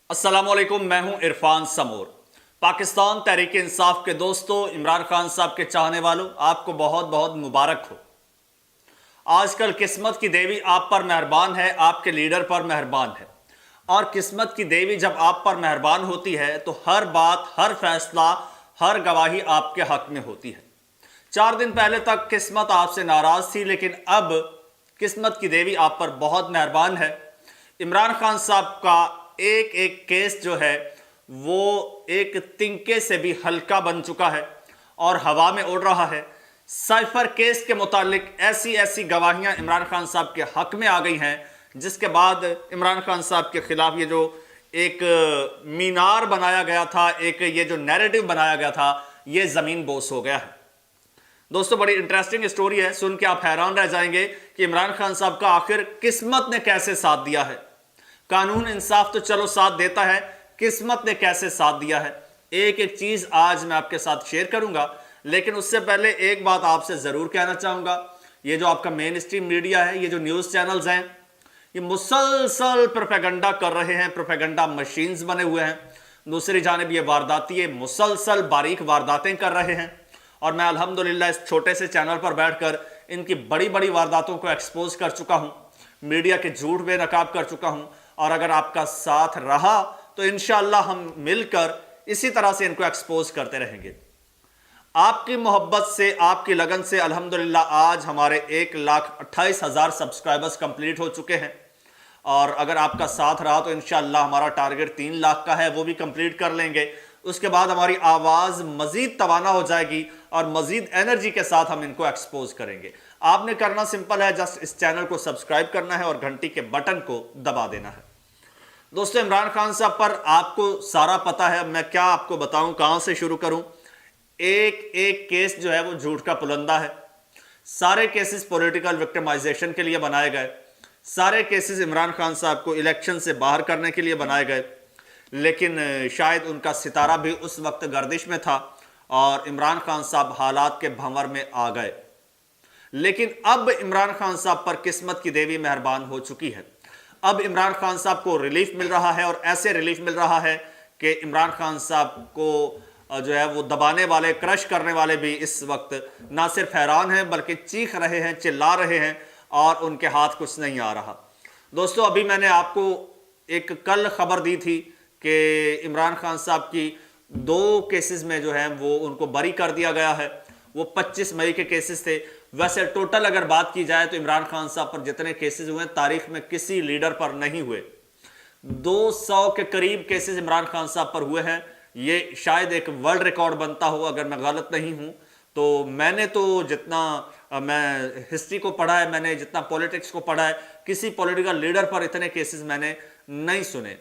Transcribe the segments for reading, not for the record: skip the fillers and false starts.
अस्सलाम वालेकुम, मैं हूं इरफान समूर। पाकिस्तान तहरीक इंसाफ के दोस्तों, इमरान खान साहब के चाहने वालों, आपको बहुत बहुत मुबारक हो। आजकल किस्मत की देवी आप पर मेहरबान है, आपके लीडर पर मेहरबान है। और किस्मत की देवी जब आप पर मेहरबान होती है तो हर बात, हर फैसला, हर गवाही आपके हक में होती है। 4 दिन पहले तक किस्मत आपसे नाराज थी, लेकिन अब किस्मत की देवी आप पर बहुत मेहरबान है। इमरान खान साहब का एक एक केस जो है वो एक तिनके से भी हल्का बन चुका है और हवा में उड़ रहा है। साइफर केस के मुतालिक ऐसी ऐसी गवाहियां इमरान खान साहब के हक में आ गई हैं, जिसके बाद इमरान खान साहब के खिलाफ ये जो एक मीनार बनाया गया था, एक ये जो नैरेटिव बनाया गया था, ये ज़मीन बोस हो गया है। दोस्तों, बड़ी इंटरेस्टिंग स्टोरी है, सुन के आप हैरान रह जाएंगे कि इमरान खान साहब का आखिर किस्मत ने कैसे साथ दिया है। कानून इंसाफ तो चलो साथ देता है, किस्मत ने कैसे साथ दिया है। एक एक चीज़ आज मैं आपके साथ शेयर करूंगा, लेकिन उससे पहले एक बात आपसे ज़रूर कहना चाहूँगा। ये जो आपका मेन स्ट्रीम मीडिया है, ये जो न्यूज़ चैनल्स हैं, ये मुसलसल प्रोपेगेंडा कर रहे हैं, प्रोपेगेंडा मशीन्स बने हुए हैं। दूसरी जानिब ये वारदाती मुसलसल बारीक वारदातें कर रहे हैं, और मैं अल्हम्दुलिल्लाह इस छोटे से चैनल पर बैठकर इनकी बड़ी बड़ी वारदातों को एक्सपोज कर चुका हूँ, मीडिया के झूठ बेनकाब कर चुका हूँ। और अगर आपका साथ रहा तो इंशाअल्लाह हम मिलकर इसी तरह से इनको एक्सपोज करते रहेंगे। आपकी मोहब्बत से, आपकी लगन से अल्हम्दुलिल्लाह आज हमारे 1,28,000 सब्सक्राइबर्स कंप्लीट हो चुके हैं, और अगर आपका साथ रहा तो इंशाअल्लाह हमारा टारगेट 3 लाख का है, वो भी कंप्लीट कर लेंगे। उसके बाद हमारी आवाज़ मज़ीद तवाना हो जाएगी और मज़ीद एनर्जी के साथ हम इनको एक्सपोज करेंगे। आपने करना सिंपल है, जस्ट इस चैनल को सब्सक्राइब करना है और घंटी के बटन को दबा देना है। दोस्तों, इमरान खान साहब पर आपको सारा पता है, मैं क्या आपको बताऊं, कहां से शुरू करूं। एक एक केस जो है वो झूठ का पुलंदा है। सारे केसेस पॉलिटिकल विक्टिमाइजेशन के लिए बनाए गए, सारे केसेस इमरान खान साहब को इलेक्शन से बाहर करने के लिए बनाए गए, लेकिन शायद उनका सितारा भी उस वक्त गर्दिश में था और इमरान खान साहब हालात के भंवर में आ गए। लेकिन अब इमरान खान साहब पर किस्मत की देवी मेहरबान हो चुकी है। अब इमरान खान साहब को रिलीफ मिल रहा है, और ऐसे रिलीफ मिल रहा है कि इमरान खान साहब को जो है वो दबाने वाले, क्रश करने वाले भी इस वक्त ना सिर्फ हैरान हैं बल्कि चीख रहे हैं, चिल्ला रहे हैं, और उनके हाथ कुछ नहीं आ रहा। दोस्तों, अभी मैंने आपको एक कल खबर दी थी कि इमरान खान साहब की 2 केसेस में जो है वो उनको बरी कर दिया गया है। वो 25 मई के केसेस थे। वैसे टोटल अगर बात की जाए तो इमरान खान साहब पर जितने केसेस हुए तारीख में किसी लीडर पर नहीं हुए। 200 के करीब केसेस इमरान खान साहब पर हुए हैं। ये शायद एक वर्ल्ड रिकॉर्ड बनता हो, अगर मैं गलत नहीं हूं तो। मैंने तो जितना मैं हिस्ट्री को पढ़ा है, मैंने जितना पॉलिटिक्स को पढ़ा है, किसी पॉलिटिकल लीडर पर इतने केसेस मैंने नहीं सुने।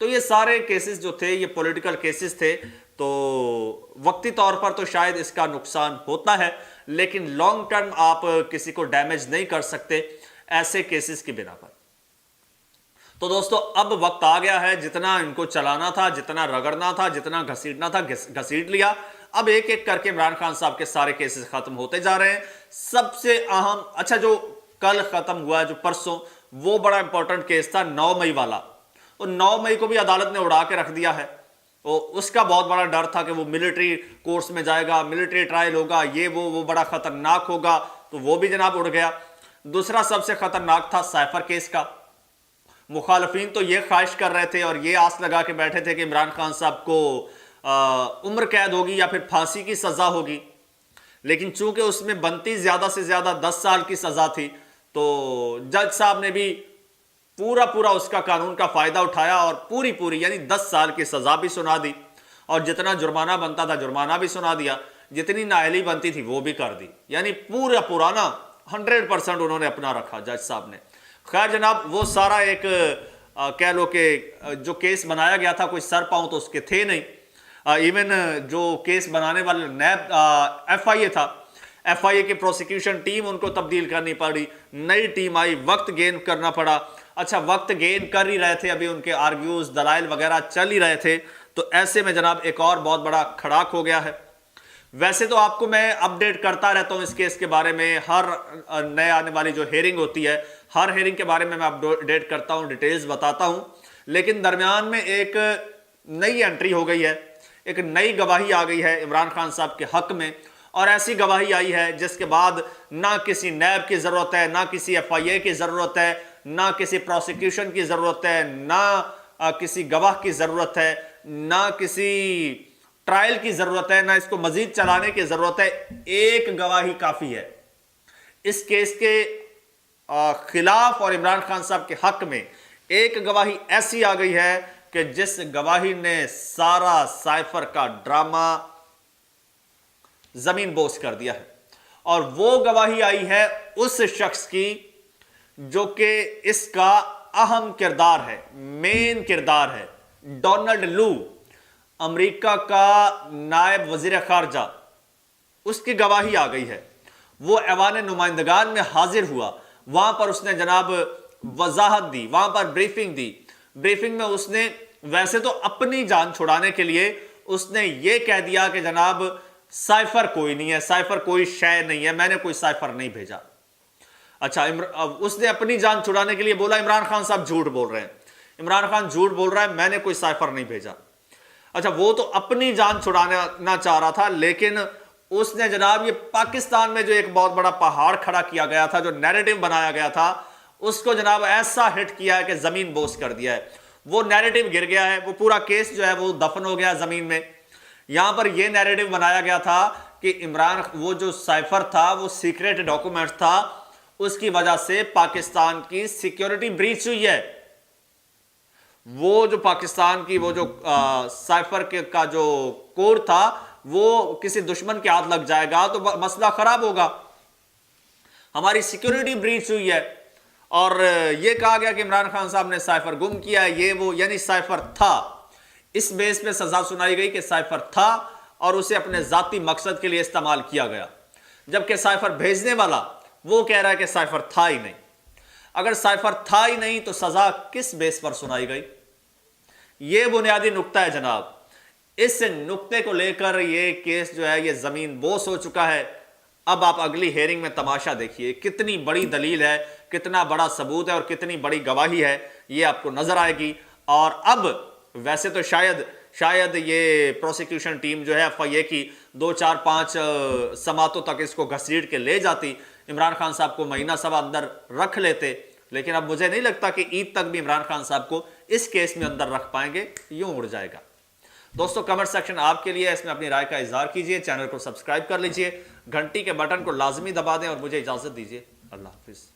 तो ये सारे केसेस जो थे ये पॉलिटिकल केसेस थे, तो वक्ती तौर पर तो शायद इसका नुकसान होता है, लेकिन लॉन्ग टर्म आप किसी को डैमेज नहीं कर सकते ऐसे केसेस की बिना पर। तो दोस्तों, अब वक्त आ गया है, जितना इनको चलाना था, जितना रगड़ना था, जितना घसीटना था, घसीट लिया। अब एक एक करके इमरान खान साहब के सारे केसेस खत्म होते जा रहे हैं। सबसे अहम, अच्छा, जो कल खत्म हुआ, जो परसों, वो बड़ा इंपॉर्टेंट केस था 9 मई वाला। और 9 मई को भी अदालत ने उड़ा के रख दिया है। उसका बहुत बड़ा डर था कि वो मिलिट्री कोर्ट्स में जाएगा, मिलिट्री ट्रायल होगा, ये वो बड़ा खतरनाक होगा, तो वो भी जनाब उड़ गया। दूसरा सबसे खतरनाक था साइफर केस का। मुखालफिन तो ये ख्वाहिश कर रहे थे और ये आस लगा के बैठे थे कि इमरान खान साहब को उम्र कैद होगी या फिर फांसी की सजा होगी, लेकिन चूंकि उसमें बनती ज्यादा से ज्यादा 10 साल की सजा थी, तो जज साहब ने भी पूरा उसका कानून का फायदा उठाया और पूरी यानी 10 साल की सजा भी सुना दी, और जितना जुर्माना बनता था जुर्माना भी सुना दिया, जितनी नाअहली बनती थी वो भी कर दी। यानी पुराना 100% उन्होंने अपना रखा जज साहब ने। खैर जनाब, वो सारा एक कह लो कि जो केस बनाया गया था, कोई सर पांव तो उसके थे नहीं। इवन जो केस बनाने वाले नैब FIA था, FIA की प्रोसिक्यूशन टीम उनको तब्दील करनी पड़ी, नई टीम आई, वक्त गेन करना पड़ा। अच्छा, वक्त गेन कर ही रहे थे, अभी उनके आर्ग्यूज, दलाइल वगैरह चल ही रहे थे, तो ऐसे में जनाब एक और बहुत बड़ा खड़ाक हो गया है। वैसे तो आपको मैं अपडेट करता रहता हूं इस केस के बारे में, हर नए आने वाली जो हेयरिंग होती है, हर हेयरिंग के बारे में मैं अपडेट करता हूं, डिटेल्स बताता हूं, لیکن درمیان میں ایک نئی انٹری ہو گئی ہے، ایک نئی گواہی آ گئی ہے عمران خان صاحب کے حق میں، اور ایسی گواہی آئی ہے جس کے بعد نہ کسی نیب کی ضرورت ہے، نہ کسی FIA کی ضرورت ہے، نہ کسی پروسیکیوشن کی ضرورت ہے، نہ کسی گواہ کی ضرورت ہے، نہ کسی ٹرائل کی ضرورت ہے، نہ اس کو مزید چلانے کی ضرورت ہے۔ ایک گواہی کافی ہے اس کیس کے خلاف اور عمران خان صاحب کے حق میں۔ ایک گواہی ایسی آ گئی ہے کہ جس گواہی نے سارا سائفر کا ڈرامہ زمین بوس کر دیا ہے، اور وہ گواہی آئی ہے اس شخص کی جو کہ اس کا اہم کردار ہے، مین کردار ہے، ڈونلڈ لو، امریکہ کا نائب وزیر خارجہ۔ اس کی گواہی آ گئی ہے، وہ ایوان نمائندگان میں حاضر ہوا، وہاں پر اس نے جناب وضاحت دی، وہاں پر بریفنگ دی۔ بریفنگ میں اس نے ویسے تو اپنی جان چھڑانے کے لیے اس نے یہ کہہ دیا کہ جناب سائفر کوئی نہیں ہے، سائفر کوئی شے نہیں ہے، میں نے کوئی سائفر نہیں بھیجا۔ اچھا، اس نے اپنی جان چھڑانے کے لیے بولا عمران خان صاحب جھوٹ بول رہے ہیں، عمران خان جھوٹ بول رہا ہے، میں نے کوئی سائفر نہیں بھیجا۔ اچھا، وہ تو اپنی جان چھڑانا چاہ رہا تھا، لیکن اس نے جناب یہ پاکستان میں جو ایک بہت بڑا پہاڑ کھڑا کیا گیا تھا، جو نیریٹو بنایا گیا تھا، اس کو جناب ایسا ہٹ کیا ہے کہ زمین بوس کر دیا ہے۔ وہ نیریٹو گر گیا ہے، وہ پورا کیس جو ہے وہ دفن ہو گیا زمین میں۔ یہاں پر یہ نیریٹو بنایا گیا تھا کہ وہ جو سائفر تھا وہ سیکریٹ ڈاکومنٹ تھا، اس کی وجہ سے پاکستان کی سیکیورٹی بریچ ہوئی ہے۔ وہ جو پاکستان کی وہ جو سائفر کا جو کور تھا وہ کسی دشمن کے ہاتھ لگ جائے گا تو مسئلہ خراب ہوگا، ہماری سیکیورٹی بریچ ہوئی ہے۔ اور یہ کہا گیا کہ عمران خان صاحب نے سائفر گم کیا ہے، یہ وہ، یعنی سائفر تھا۔ اس بیس پہ سزا سنائی گئی کہ سائفر تھا اور اسے اپنے ذاتی مقصد کے لیے استعمال کیا گیا، جبکہ سائفر بھیجنے والا وہ کہہ رہا ہے کہ سائفر تھا ہی نہیں۔ اگر سائفر تھا ہی نہیں تو سزا کس بیس پر سنائی گئی؟ یہ بنیادی نقطہ ہے جناب۔ اس نقطے کو لے کر یہ کیس جو ہے یہ زمین بوس ہو چکا ہے۔ اب آپ اگلی ہیئرنگ میں تماشا دیکھیے، کتنی بڑی دلیل ہے، کتنا بڑا ثبوت ہے اور کتنی بڑی گواہی ہے، یہ آپ کو نظر آئے گی۔ اور اب ویسے تو شاید یہ پروسیکیوشن ٹیم جو ہے FIA کی 2 4 5 سماعتوں تک اس کو گھسیٹ کے لے جاتی، عمران خان صاحب کو مہینہ سوا اندر رکھ لیتے، لیکن اب مجھے نہیں لگتا کہ عید تک بھی عمران خان صاحب کو اس کیس میں اندر رکھ پائیں گے، یوں اڑ جائے گا۔ دوستو، کمنٹ سیکشن آپ کے لیے ہے، اس میں اپنی رائے کا اظہار کیجئے، چینل کو سبسکرائب کر لیجئے، گھنٹی کے بٹن کو لازمی دبا دیں اور مجھے اجازت دیجئے۔ اللہ حافظ۔